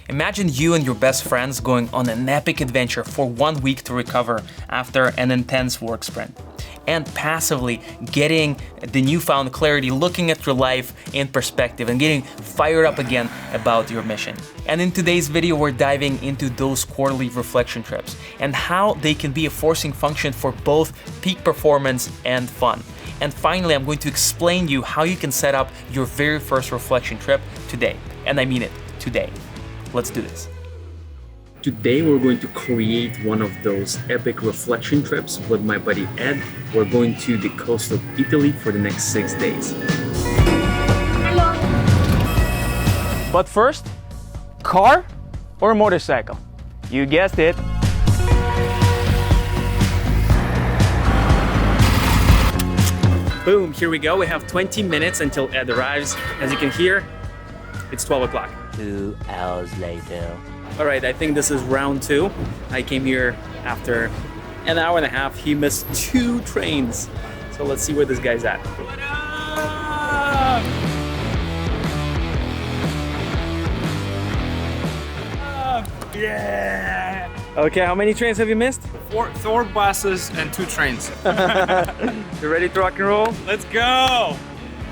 Imagine you and your best friends going on an epic adventure for 1 week to recover after an intense work sprint, and passively getting the newfound clarity, looking at your life in perspective and getting fired up again about your mission. And in today's video, we're diving into those quarterly reflection trips and how they can be a forcing function for both peak performance and fun. And finally, I'm going to explain you how you can set up your very first reflection trip today. And I mean it, today. Let's do this. Today we're going to create one of those epic reflection trips with my buddy Ed. We're going to the coast of Italy for the next 6 days. Hello. But first, car or motorcycle? You guessed it. Boom, here we go. We have 20 minutes until Ed arrives. As you can hear, it's 12 o'clock. 2 hours later. All right, I think this is round 2. I came here after an hour and a half. He missed 2 trains. So let's see where this guy's at. What up? Yeah. Okay, how many trains have you missed? Four buses and 2 trains. You ready to rock and roll? Let's go.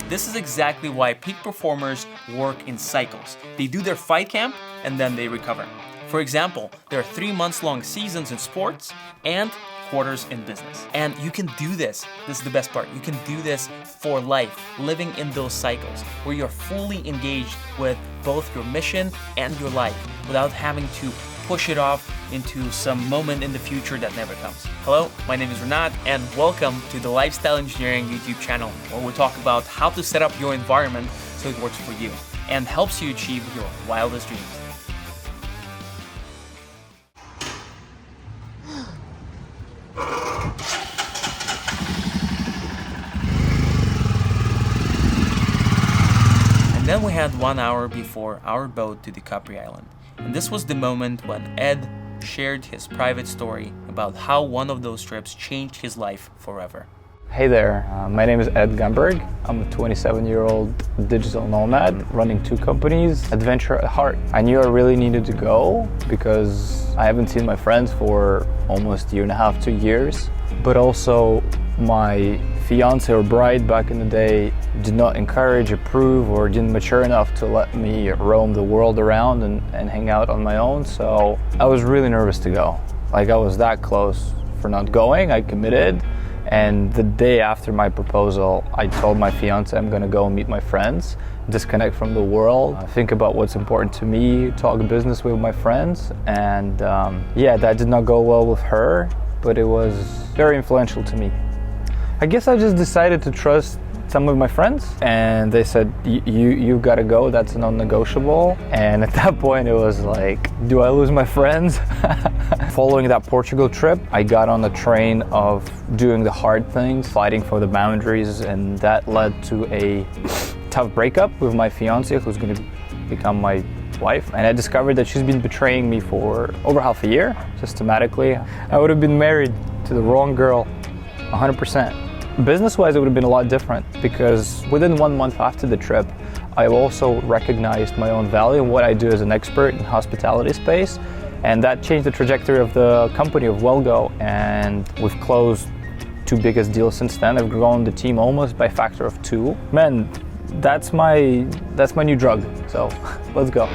This is exactly why peak performers work in cycles. They do their fight camp and then they recover. For example, there are 3 months-long seasons in sports and quarters in business. And you can do this. This is the best part. You can do this for life, living in those cycles where you're fully engaged with both your mission and your life without having to push it off into some moment in the future that never comes. Hello, my name is Renat, and welcome to the Lifestyle Engineering YouTube channel, where we talk about how to set up your environment so it works for you and helps you achieve your wildest dreams. And then we had 1 hour before our boat to the Capri Island. And this was the moment when Ed shared his private story about how one of those trips changed his life forever. Hey there, my name is Ed Gumberg. I'm a 27-year-old digital nomad running 2 companies, adventure at heart. I knew I really needed to go because I haven't seen my friends for almost 1.5 to 2 years, but also my fiance or bride back in the day did not encourage, approve, or didn't mature enough to let me roam the world around and hang out on my own. So I was really nervous to go. Like, I was that close for not going. I committed. And the day after my proposal, I told my fiance I'm gonna go and meet my friends, disconnect from the world, think about what's important to me, talk business with my friends. And yeah, that did not go well with her, but it was very influential to me. I guess I just decided to trust some of my friends, and they said, you gotta go, that's non-negotiable. And at that point it was like, do I lose my friends? Following that Portugal trip, I got on the train of doing the hard things, fighting for the boundaries, and that led to a tough breakup with my fiance, who's gonna become my wife. And I discovered that she's been betraying me for over half a year, systematically. I would have been married to the wrong girl, 100%. Business-wise, it would have been a lot different, because within 1 month after the trip, I also recognized my own value and what I do as an expert in hospitality space, and that changed the trajectory of the company, of Wellgo, and we've closed 2 biggest deals since then. I've grown the team almost by a factor of 2. Man, that's my new drug, so let's go.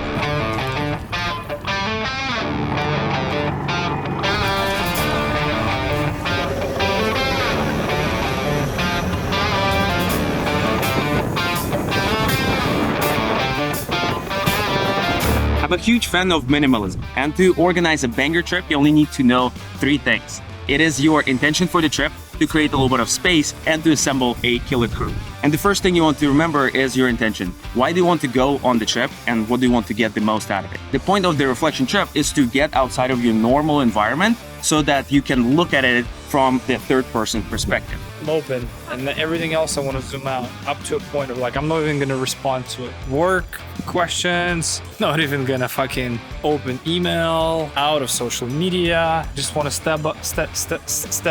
I'm a huge fan of minimalism, and to organize a banger trip, you only need to know 3 things. It is your intention for the trip, to create a little bit of space, and to assemble a killer crew. And the first thing you want to remember is your intention. Why do you want to go on the trip, and what do you want to get the most out of it? The point of the reflection trip is to get outside of your normal environment so that you can look at it from the third-person perspective. I'm open, and everything else I want to zoom out up to a point of like, I'm not even gonna respond to it. Work, questions, not even gonna fucking open email, out of social media. Just want to step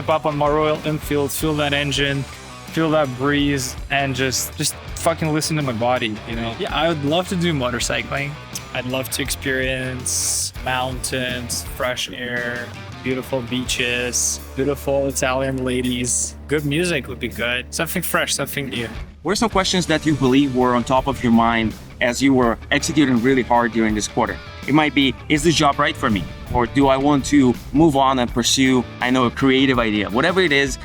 up on my Royal Enfield, feel that engine, feel that breeze, and just fucking listen to my body, you know? Yeah, I would love to do motorcycling. I'd love to experience mountains, fresh air, beautiful beaches, beautiful Italian ladies. Good music would be good. Something fresh, something new. What are some questions that you believe were on top of your mind as you were executing really hard during this quarter? It might be, is this job right for me? Or do I want to move on and pursue, a creative idea? Whatever it is,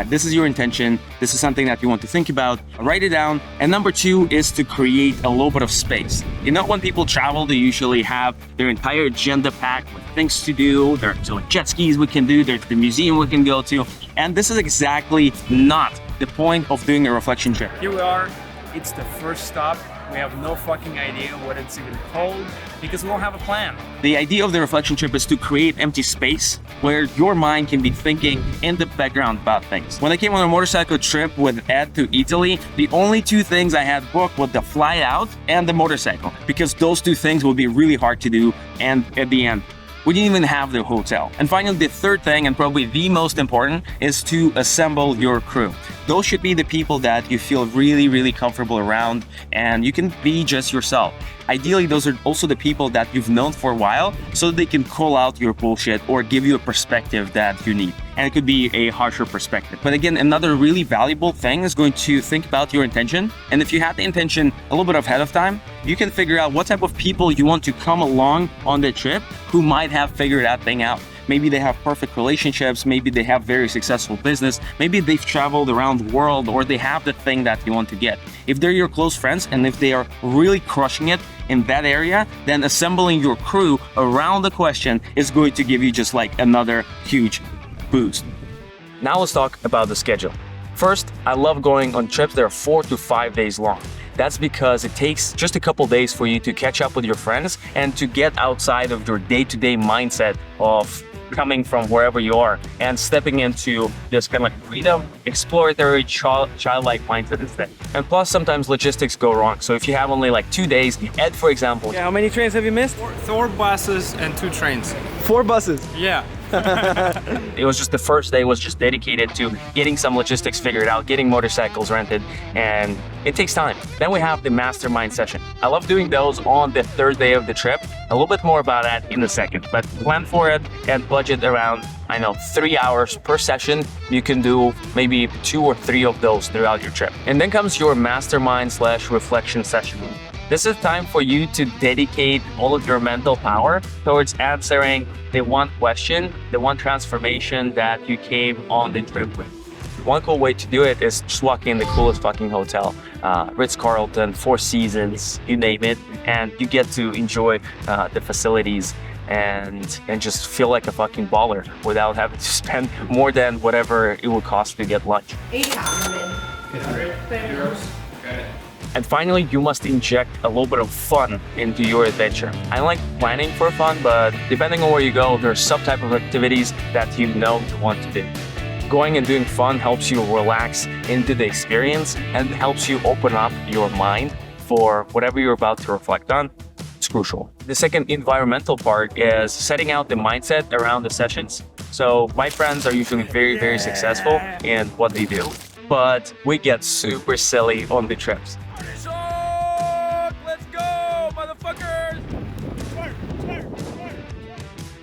this is your intention. This is something that you want to think about. Write it down. And number 2 is to create a little bit of space. When people travel, they usually have their entire agenda packed with things to do. There's jet skis we can do. There's the museum we can go to. And this is exactly not the point of doing a reflection trip. Here we are. It's the first stop. We have no fucking idea what it's even called because we don't have a plan. The idea of the reflection trip is to create empty space where your mind can be thinking in the background about things. When I came on a motorcycle trip with Ed to Italy, the only 2 things I had booked were the flight out and the motorcycle, because those 2 things would be really hard to do, and at the end, we didn't even have the hotel. And finally, the third thing, and probably the most important, is to assemble your crew. Those should be the people that you feel really, really comfortable around, and you can be just yourself. Ideally, those are also the people that you've known for a while, so that they can call out your bullshit or give you a perspective that you need. And it could be a harsher perspective. But again, another really valuable thing is going to think about your intention. And if you have the intention a little bit ahead of time, you can figure out what type of people you want to come along on the trip who might have figured that thing out. Maybe they have perfect relationships, maybe they have very successful business, maybe they've traveled around the world, or they have the thing that you want to get. If they're your close friends and if they are really crushing it in that area, then assembling your crew around the question is going to give you just like another huge boost. Now let's talk about the schedule. First, I love going on trips that are 4 to 5 days long. That's because it takes just a couple days for you to catch up with your friends and to get outside of your day-to-day mindset of coming from wherever you are and stepping into this kind of like freedom, exploratory, childlike mindset instead. And plus, sometimes logistics go wrong. So if you have only like 2 days, Ed, for example. Yeah, how many trains have you missed? 4 buses and 2 trains. 4 buses? Yeah. It was just the first day was just dedicated to getting some logistics figured out, getting motorcycles rented, and it takes time. Then we have the Mastermind Session. I love doing those on the 3rd day of the trip. A little bit more about that in a second, but plan for it and budget around, 3 hours per session. You can do maybe 2 or 3 of those throughout your trip. And then comes your Mastermind/reflection session. This is time for you to dedicate all of your mental power towards answering the one question, the one transformation that you came on the trip with. One cool way to do it is just walking in the coolest fucking hotel, Ritz-Carlton, Four Seasons, you name it, and you get to enjoy the facilities and just feel like a fucking baller without having to spend more than whatever it would cost to get lunch. 800 euros. Okay. And finally, you must inject a little bit of fun into your adventure. I like planning for fun, but depending on where you go, there's some type of activities that you know you want to do. Going and doing fun helps you relax into the experience and helps you open up your mind for whatever you're about to reflect on. It's crucial. The second environmental part is setting out the mindset around the sessions. So my friends are usually very, very successful in what they do, but we get super silly on the trips. Let's go, motherfuckers!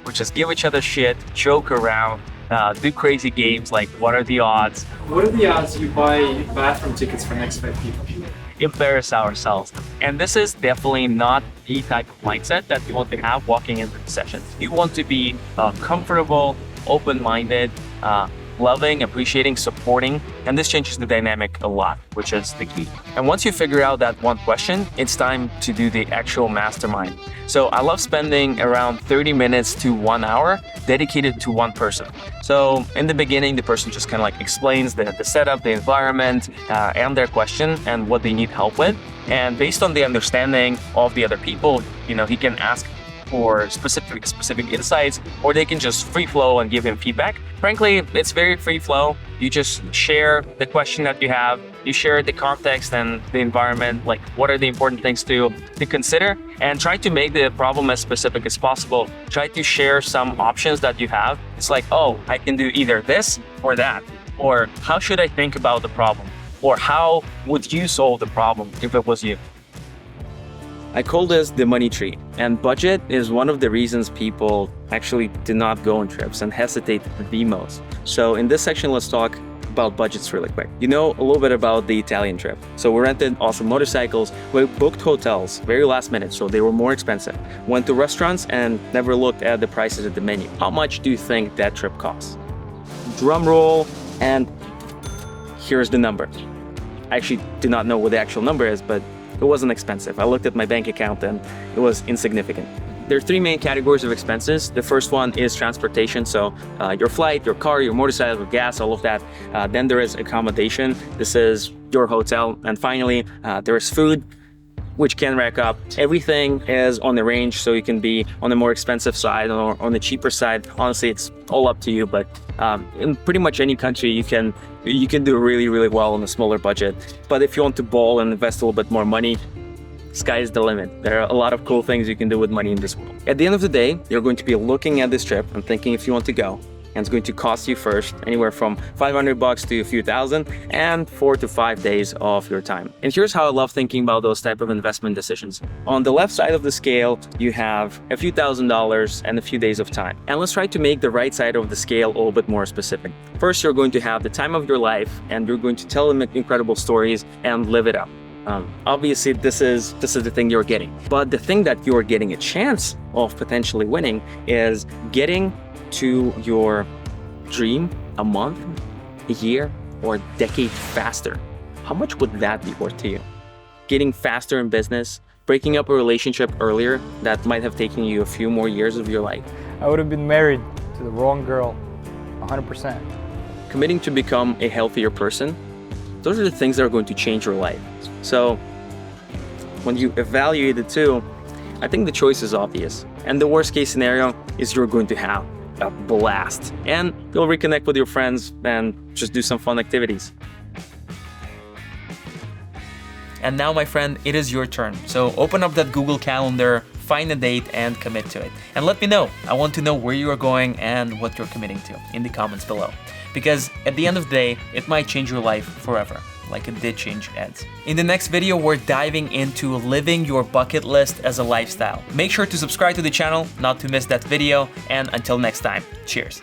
We just give each other shit, joke around, do crazy games like what are the odds? What are the odds you buy bathroom tickets for next 5 people? Embarrass ourselves. And this is definitely not the type of mindset that you want to have walking into the sessions. You want to be comfortable, open-minded, loving, appreciating, supporting, and this changes the dynamic a lot, which is the key. And once you figure out that one question, it's time to do the actual mastermind. So I love spending around 30 minutes to 1 hour dedicated to one person. So in the beginning, the person just kind of like explains the setup, the environment, and their question and what they need help with. And based on the understanding of the other people, he can ask for specific insights, or they can just free flow and give him feedback. Frankly, it's very free flow. You just share the question that you have, you share the context and the environment, like what are the important things to consider, and try to make the problem as specific as possible. Try to share some options that you have. It's like, oh, I can do either this or that, or how should I think about the problem? Or how would you solve the problem if it was you? I call this the money tree, and budget is one of the reasons people actually do not go on trips and hesitate the most. So in this section, let's talk about budgets really quick. You know a little bit about the Italian trip. So we rented awesome motorcycles, we booked hotels very last minute, so they were more expensive. Went to restaurants and never looked at the prices at the menu. How much do you think that trip costs? Drum roll, and here's the number. I actually do not know what the actual number is, but it wasn't expensive. I looked at my bank account and it was insignificant. There are three main categories of expenses. The first one is transportation, so your flight, your car, your motorcycle, gas, all of that. Then there is accommodation. This is your hotel. And finally, there is food, which can rack up. Everything is on the range, so you can be on the more expensive side or on the cheaper side. Honestly, it's all up to you, but in pretty much any country, you can do really, really well on a smaller budget. But if you want to ball and invest a little bit more money, sky is the limit. There are a lot of cool things you can do with money in this world. At the end of the day, you're going to be looking at this trip and thinking if you want to go. And it's going to cost you first anywhere from $500 to a few thousand and 4 to 5 days of your time. And here's how I love thinking about those type of investment decisions. On the left side of the scale, you have a few $1,000s and a few days of time. And let's try to make the right side of the scale a little bit more specific. First, you're going to have the time of your life and you're going to tell them incredible stories and live it up. Obviously, this is the thing you're getting. But the thing that you're getting a chance of potentially winning is getting to your dream a month, a year, or a decade faster. How much would that be worth to you? Getting faster in business, breaking up a relationship earlier that might have taken you a few more years of your life. I would have been married to the wrong girl, 100%. Committing to become a healthier person, those are the things that are going to change your life. So when you evaluate the two, I think the choice is obvious. And the worst case scenario is you're going to have a blast and you'll reconnect with your friends and just do some fun activities. And now, my friend, it is your turn. So open up that Google Calendar, find a date and commit to it. And let me know. I want to know where you are going and what you're committing to in the comments below. Because at the end of the day, it might change your life forever, like it did change Ed's. In the next video, we're diving into living your bucket list as a lifestyle. Make sure to subscribe to the channel not to miss that video, and until next time, cheers.